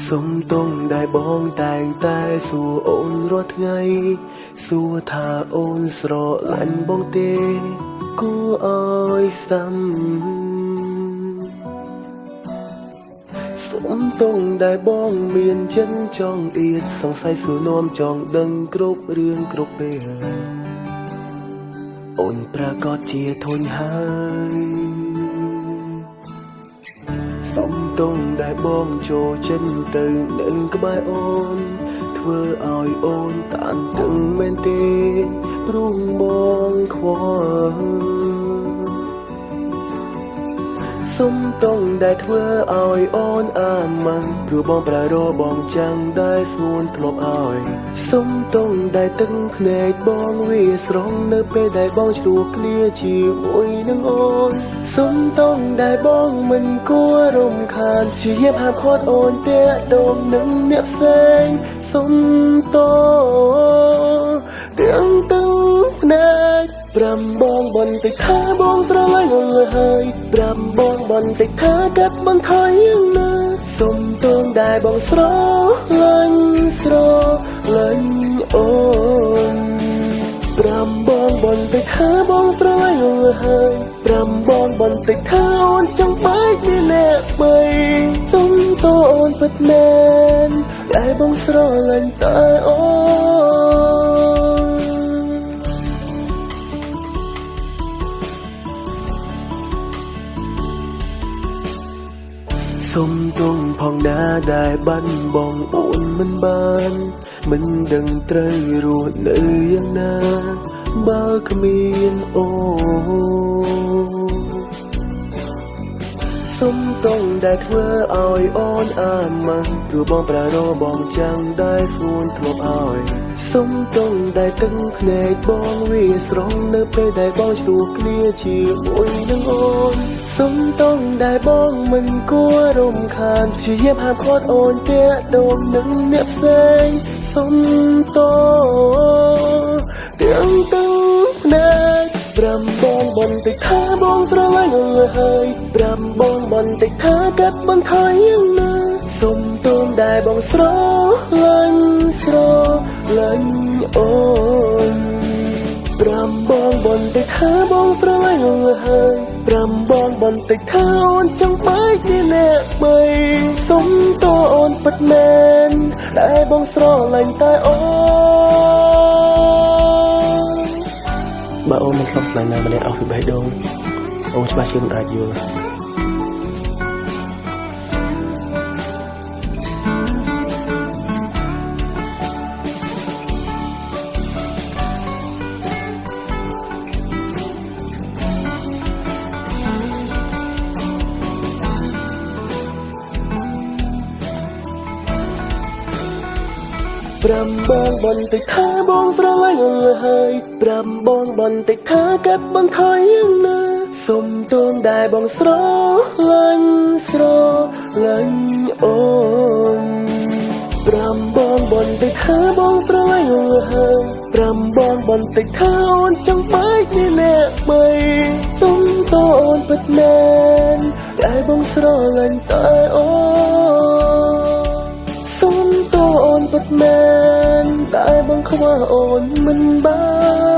សុំទងដែលបងតែងតែសួរអូនរាល់ថ្ងៃសួរថាអូនស្រឡាញ់បងទេគួរឲ្យស្ដាំសុំទងដែលបងមានចិនចង់អៀតសង្ស័យសួរនាំចង់ដឹងគ្រប់រឿងគ្រប់ពេលអូនប្រកាសជាធន់ហើយសុំទងដែលបងចូលចិត្តទៅនឹងក្បែរអូនធ្វើឲ្យអូនតានតឹងមែនទេព្រោះបងខ្វល់សុំទងដែលធ្វើឲ្យអូនអាម៉ាំងព្រោះបងប្រារបងចាំងដែលស្ងួនធ្លាប់ឲ្យសុំទងដែលទឹកភ្នែកបងវាស្រងនៅពេលដែលបងឆ្លោះគ្នាជាមួយនឹងអូនសុំទងដែលបងមិនគួររំខានជាយាមហាមឃាត់អូនតែដងនឹងអ្នកផ្សេងសុំទងទាំងភ្នែកប្រាំបងបន្តិចថាបងស្រឡាញ់អូនហើយប្រាំបងបន្តិចថាកាត់បន្ថយយ៉ាងណាសុំទងដែលបងស្រឡាញ់អូនប្រាំបងបន្តិចថាបងស្រឡាញ់អូនហើយប្រាំបងបន្តិចថាអូនចង់បែកពីអ្នកបីសុំទងអូនពិតមែនដែលបងស្រឡាញ់តែអូនសុំទងផងណាដែលបាត់បងអូនមិនបានមិនដឹងត្រូវរស់នៅយ៉ាងណាបើគ្មានអូនសុំទងដែលធ្វើឲ្យអូនអាម៉ាំងព្រោះបងប្រារបងចាំងដែលស្ងួនធ្លាប់ឲ្យសុំទងដែលទឹកភ្នែកបងវាស្រងនៅពេលដែលបងឆ្លោះគ្នាជាមួយនឹងអូនសុំទងដែលបងមិនគួររំខានជាយាមហាមឃាត់អូនតែដងនឹងអ្នកផ្សេងសុំទងទាំងភ្នែកប្រាំបងបន្តិចថាបងស្រឡាញ់អូនហើយប្រាំបងបន្តិចថាកាត់បន្ថយយ៉ាងណាសុំទងដែលបងស្រឡាញ់អូនប្រាំបងបន្តិចថាបងស្រឡាញ់អូនហើយប្រាំបងបន្តិចថាអូនចង់បែកពីអ្នកបីសុំទងអូនពិតមែនដែលបងស្រឡាញ់តែអូនបើអូនមិនស្លាប់ស្លាញ់ណាម្នាក់អស់ពីបេះដូងអូនច្បាស់ជាមិនអាចយល់ប្រាំបងបន្តិចថាបងស្រឡាញ់អូនហើយប្រាំបងបន្តិចថាកាត់បន្ថយយ៉ាងណាសុំទងដែលបងស្រឡាញ់អូនប្រាំបងបន្តិចថាបងស្រឡាញ់អូនហើយប្រាំបងបន្តិចថាអូនចង់បែកពីអ្នកបីសុំទងអូនពិតមែនដែលបងស្រឡាញ់តែអូនសុំទងអូនពិតមែនតែបងខ្វះអូនមិនបាន